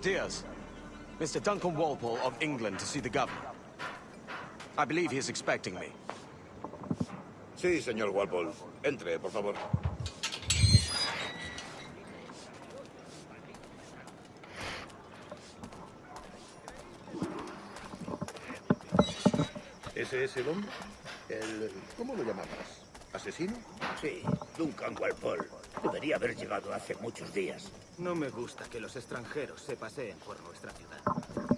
Diaz. Mr. Duncan Walpole of England to see the governor. I believe he is expecting me. Sí, señor Walpole. Entre, por favor. ¿Ese es el hombre? ¿Cómo lo llamabas? ¿Asesino? Sí, Duncan Walpole. Debería haber llegado hace muchos días. No me gusta que los extranjeros se paseen por nuestra ciudad.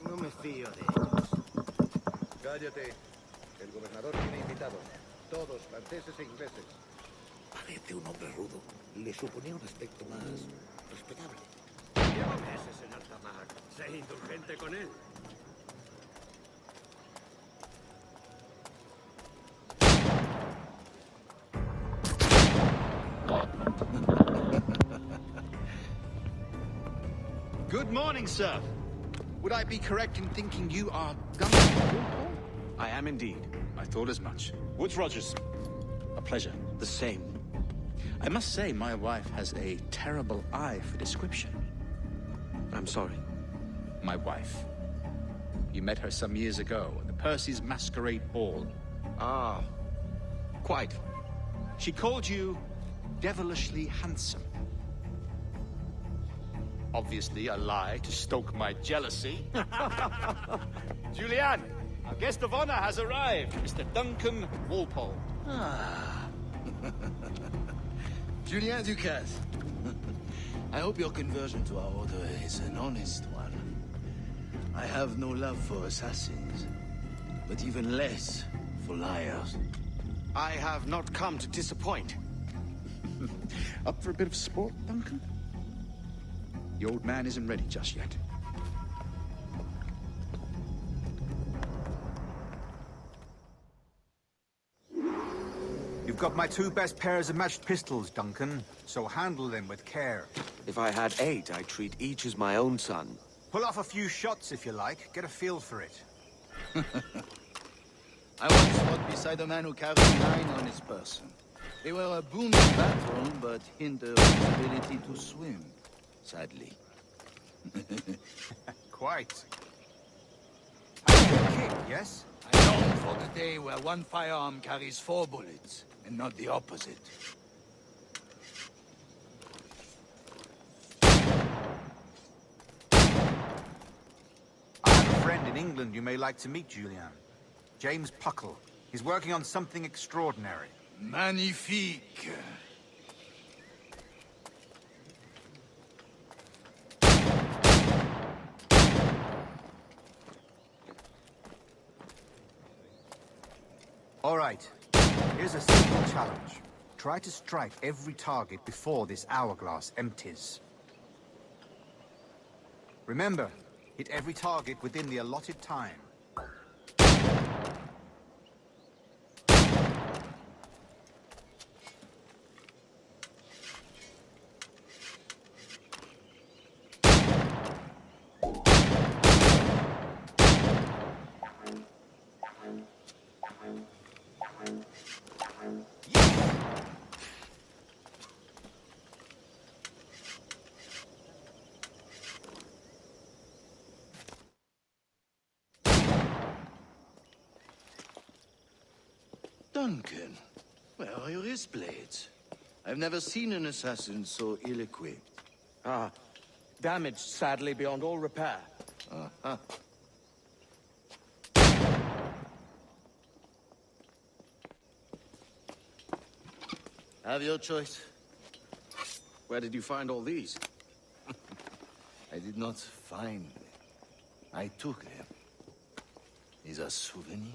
No me fío de ellos. Cállate. El gobernador tiene invitados. Todos franceses e ingleses. Parece un hombre rudo. Le suponía un aspecto más respetable. Lleva meses en alta mar. Sé indulgente con él. Good morning, sir. Would I be correct in thinking you are Duncan Walpole? I am indeed. I thought as much. Woods Rogers. A pleasure. The same. I must say, my wife has a terrible eye for description. I'm sorry. My wife. You met her some years ago at the Percy's Masquerade Ball. Ah, quite. She called you devilishly handsome. Obviously a lie to stoke my jealousy. Julianne, our guest of honor has arrived, Mr. Duncan Walpole. Ah. Julien Ducasse. I hope your conversion to our order is an honest one. I have no love for assassins, but even less for liars. I have not come to disappoint. Up for a bit of sport, Duncan? The old man isn't ready just yet. You've got my 2 best pairs of matched pistols, Duncan, so handle them with care. If I had 8, I'd treat each as my own son. Pull off a few shots if you like, get a feel for it. I once fought beside a man who carried 9 on his person. They were a boon in battle, but hindered his ability to swim, sadly. Quite. Kick, yes? I long for the day where one firearm carries 4 bullets, and not the opposite. I have a friend in England you may like to meet, Julian. James Puckle. He's working on something extraordinary. Magnifique! All right. Here's a simple challenge. Try to strike every target before this hourglass empties. Remember, hit every target within the allotted time. Duncan, where are your wrist blades? I've never seen an assassin so ill-equipped. Ah, damaged sadly beyond all repair. Uh-huh. Have your choice. Where did you find all these? I did not find them. I took them. Is a souvenir.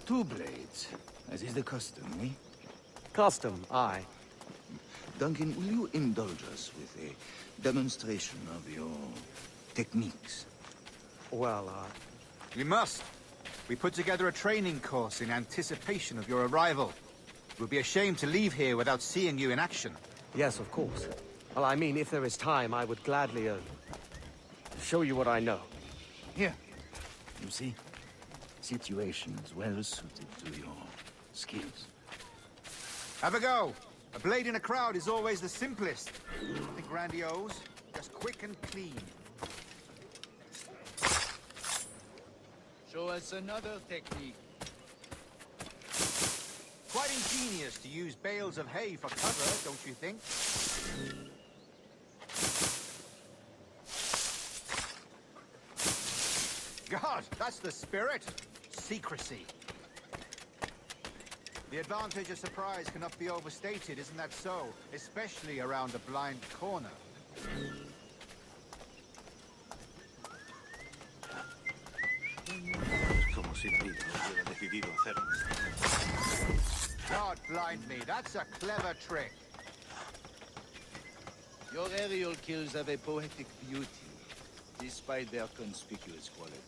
Two blades, as is the custom, eh? Custom, aye. Duncan, will you indulge us with a demonstration of your techniques? Well, We must. We put together a training course in anticipation of your arrival. It would be a shame to leave here without seeing you in action. yes, of course. Well, I mean, if there is time, I would gladly, show you what I know. Here, you see? situations well suited to your skills. Have a go. A blade in a crowd is always the simplest. Nothing grandiose, just quick and clean. Show us another technique. Quite ingenious to use bales of hay for cover, don't you think? God, that's the spirit. Secrecy. The advantage of surprise cannot be overstated, isn't that so? Especially around a blind corner. Como si David no hubiera decidido hacerlo. God blind me, that's a clever trick. Your aerial kills have a poetic beauty, despite their conspicuous quality.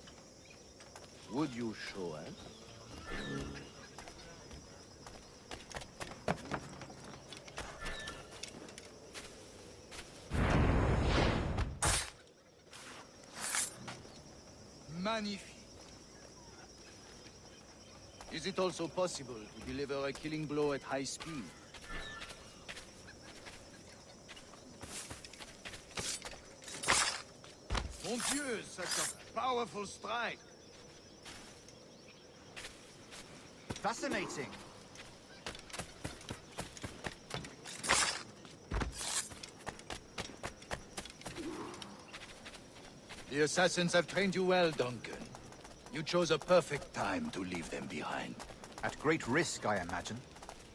Would you show us? Magnifique. Is it also possible to deliver a killing blow at high speed? Mon Dieu, such a powerful strike! Fascinating. The assassins have trained you well, Duncan. You chose a perfect time to leave them behind. At great risk, I imagine.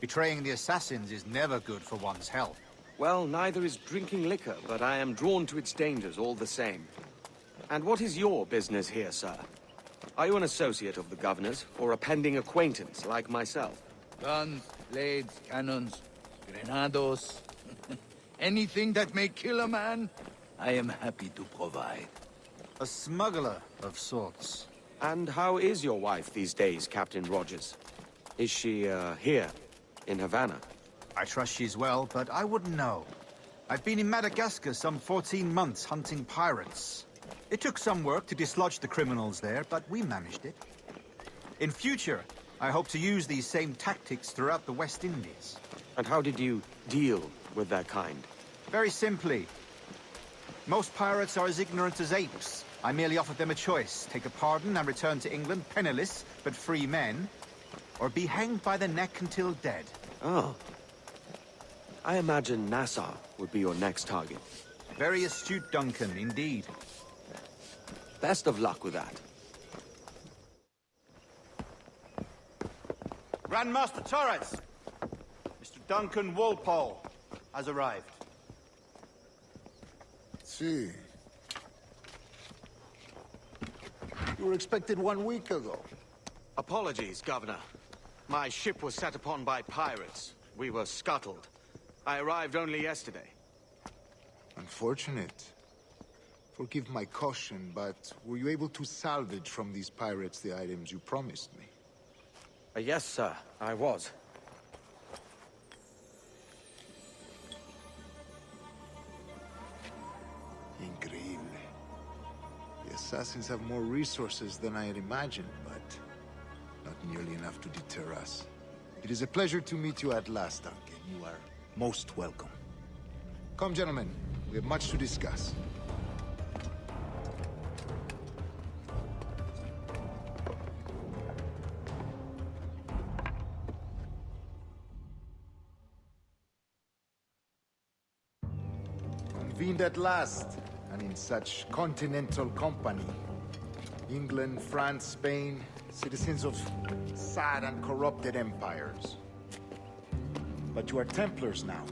Betraying the assassins is never good for one's health. Well, neither is drinking liquor, but I am drawn to its dangers all the same. And what is your business here, sir? Are you an associate of the governor's, or a pending acquaintance like myself? Guns, blades, cannons, grenados. Anything that may kill a man, I am happy to provide. A smuggler of sorts. And how is your wife these days, Captain Rogers? Is she, here, in Havana? I trust she's well, but I wouldn't know. I've been in Madagascar some 14 months hunting pirates. It took some work to dislodge the criminals there, but we managed it. In future, I hope to use these same tactics throughout the West Indies. And how did you deal with that kind? Very simply. Most pirates are as ignorant as apes. I merely offered them a choice. Take a pardon and return to England penniless, but free men. Or be hanged by the neck until dead. Oh. I imagine Nassau would be your next target. Very astute, Duncan, indeed. Best of luck with that. Grandmaster Torres! Mr. Duncan Walpole has arrived. See. You were expected 1 week ago. Apologies, Governor. My ship was set upon by pirates. We were scuttled. I arrived only yesterday. Unfortunate. Forgive my caution, but were you able to salvage from these pirates the items you promised me? Yes, sir, I was. Increíble. The assassins have more resources than I had imagined, but not nearly enough to deter us. It is a pleasure to meet you at last, Duncan. You are most welcome. Come, gentlemen. We have much to discuss. Convened at last, and in such continental company. England, France, Spain, citizens of sad and corrupted empires. But you are Templars now,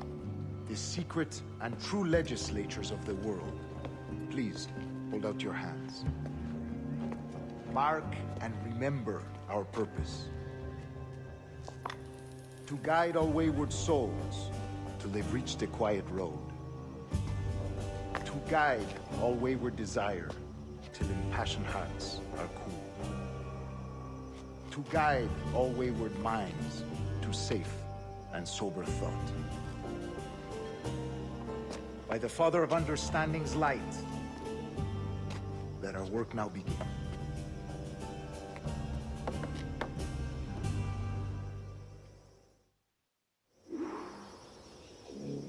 the secret and true legislators of the world. Please, hold out your hands. Mark and remember our purpose. To guide all wayward souls till they've reached the quiet road. To guide all wayward desire till impassioned hearts are cool. To guide all wayward minds to safe and sober thought. By the Father of Understanding's light, let our work now begin.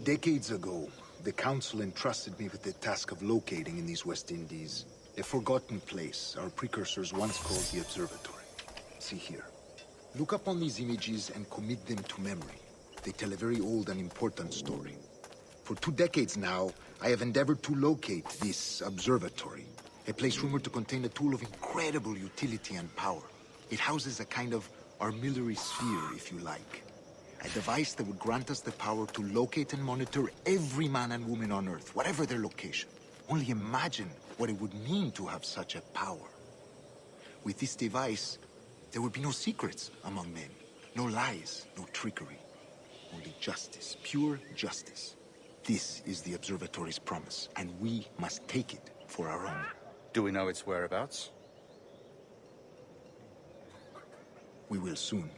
Decades ago, the Council entrusted me with the task of locating in these West Indies a forgotten place our precursors once called the Observatory. See here. Look upon these images and commit them to memory. They tell a very old and important story. For 2 decades now, I have endeavored to locate this observatory, a place rumored to contain a tool of incredible utility and power. It houses a kind of armillary sphere, if you like. A device that would grant us the power to locate and monitor every man and woman on Earth, whatever their location. Only imagine what it would mean to have such a power. With this device, there would be no secrets among men, no lies, no trickery. Only justice, pure justice. This is the Observatory's promise, and we must take it for our own. Do we know its whereabouts? We will soon.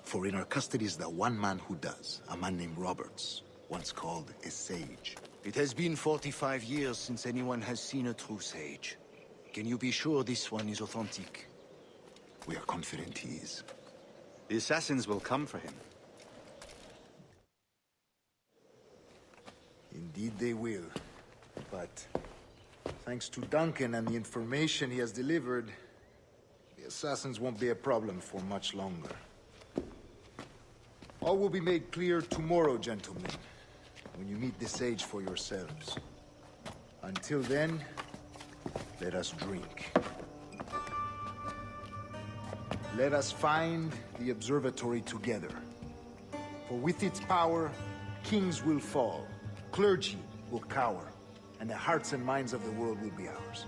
For in our custody is the one man who does, a man named Roberts, once called a sage. It has been 45 years since anyone has seen a true sage. Can you be sure this one is authentic? We are confident he is. The assassins will come for him. Indeed they will. But thanks to Duncan and the information he has delivered, the assassins won't be a problem for much longer. All will be made clear tomorrow, gentlemen, when you meet the sage for yourselves. Until then, let us drink. Let us find the observatory together. For with its power, kings will fall, clergy will cower, and the hearts and minds of the world will be ours.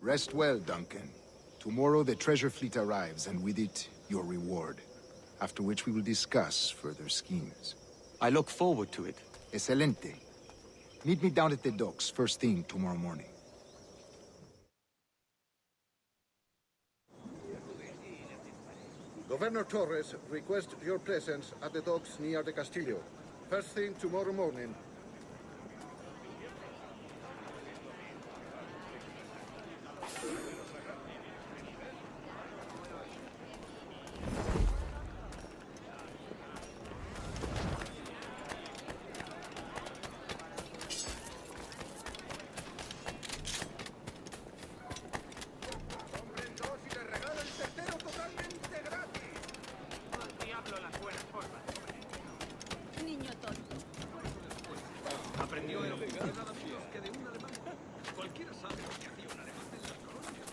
Rest well, Duncan. Tomorrow the treasure fleet arrives, and with it, your reward. After which we will discuss further schemes. I look forward to it. Excelente. Meet me down at the docks first thing tomorrow morning. Governor Torres requests your presence at the docks near the Castillo. First thing tomorrow morning. Niño tonto. Aprendió el oficio nada menos que de un alemán. Cualquiera sabe lo que hacía un alemán en las colonias.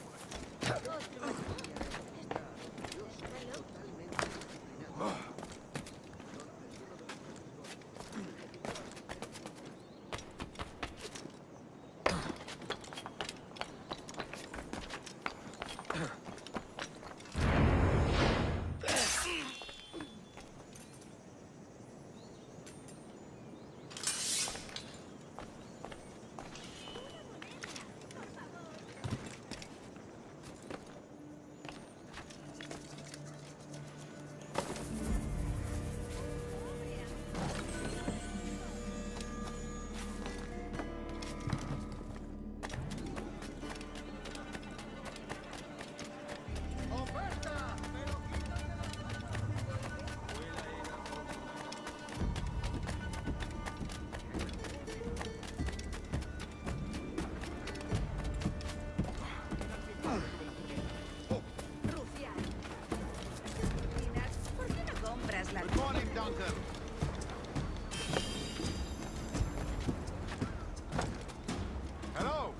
Hello!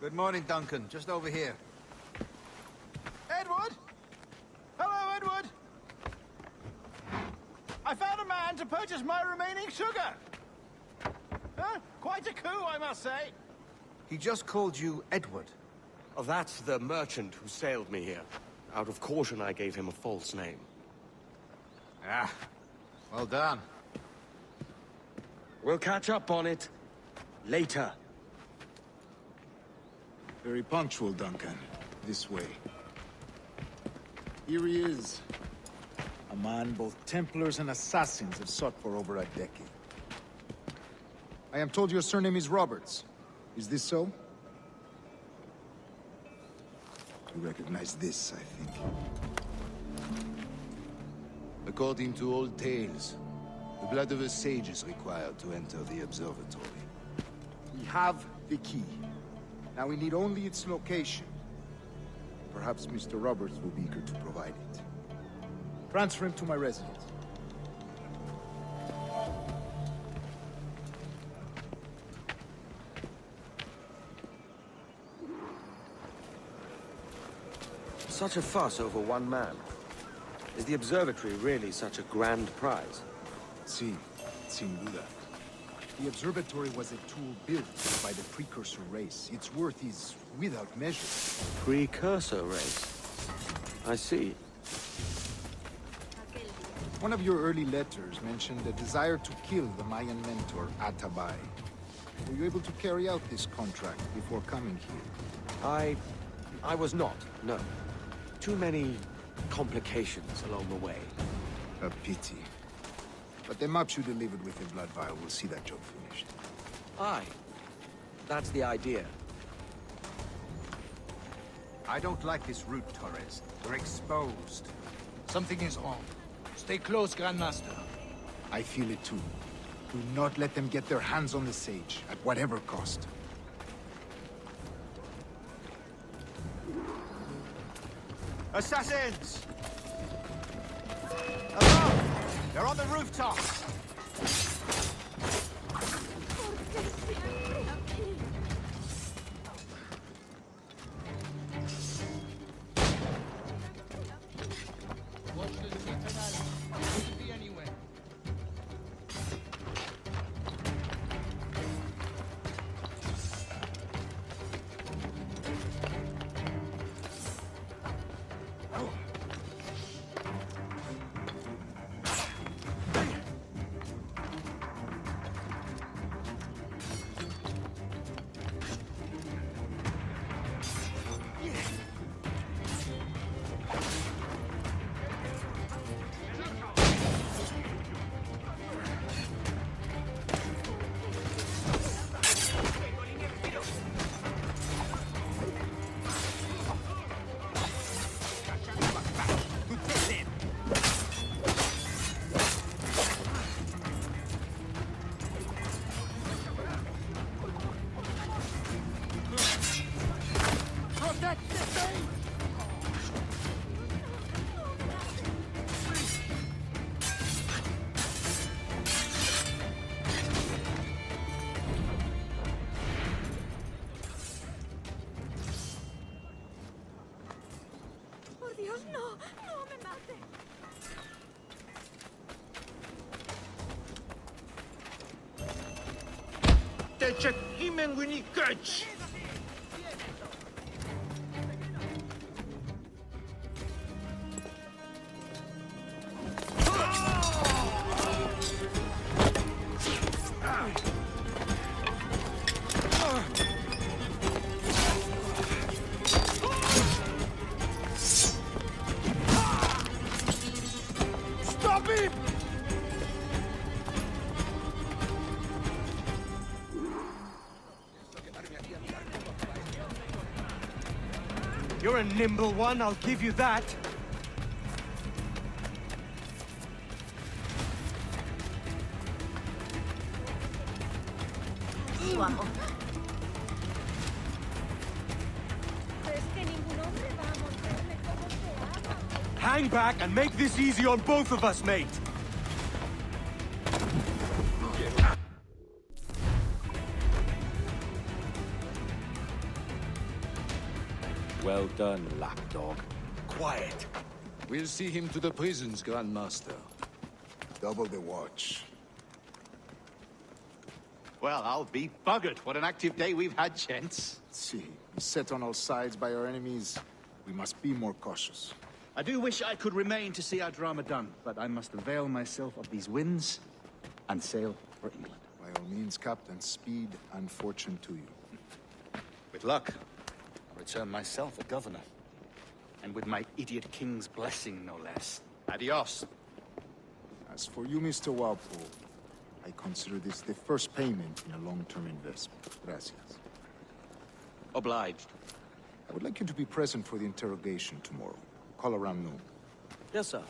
Good morning, Duncan. Just over here. Edward? Hello, Edward! I found a man to purchase my remaining sugar! Huh? Quite a coup, I must say. He just called you Edward. Oh, that's the merchant who sailed me here. Out of caution, I gave him a false name. Ah, well done. We'll catch up on it later. Very punctual, Duncan. This way. Here he is. A man both Templars and Assassins have sought for over a decade. I am told your surname is Roberts. Is this so? You recognize this, I think. According to old tales, the blood of a sage is required to enter the observatory. We have the key. Now we need only its location. Perhaps Mr. Roberts will be eager to provide it. Transfer him to my residence. Such a fuss over one man. Is the observatory really such a grand prize? Sí, sin duda. The observatory was a tool built by the precursor race. Its worth is without measure. Precursor race. I see. One of your early letters mentioned a desire to kill the Mayan mentor, Atabay. Were you able to carry out this contract before coming here? I was not, no. Too many complications along the way. A pity. But the maps you delivered with the blood vial will see that job finished. Aye. That's the idea. I don't like this route, Torres. We're exposed. Something is wrong. Stay close, Grandmaster. I feel it too. Do not let them get their hands on the sage, at whatever cost. Assassins! Above! They're on the rooftops! Watch the canal. Could be anywhere. Por Dios, no, no me mate. Stop him! You're a nimble one, I'll give you that. Su amo. Es que ningún hombre va a morderme como se ama. Hang back and make this easy on both of us, mate. Well done, lapdog. Quiet. We'll see him to the prisons, Grandmaster. Double the watch. Well, I'll be buggered. What an active day we've had, gents. See, set on all sides by our enemies, we must be more cautious. I do wish I could remain to see our drama done, but I must avail myself of these winds and sail for England. By all means, Captain, speed and fortune to you. With luck, I'll return myself a governor. And with my idiot king's blessing, no less. Adios. As for you, Mr. Walpole, I consider this the first payment in a long-term investment. Gracias. Obliged. I would like you to be present for the interrogation tomorrow. Call around noon. Yes, sir.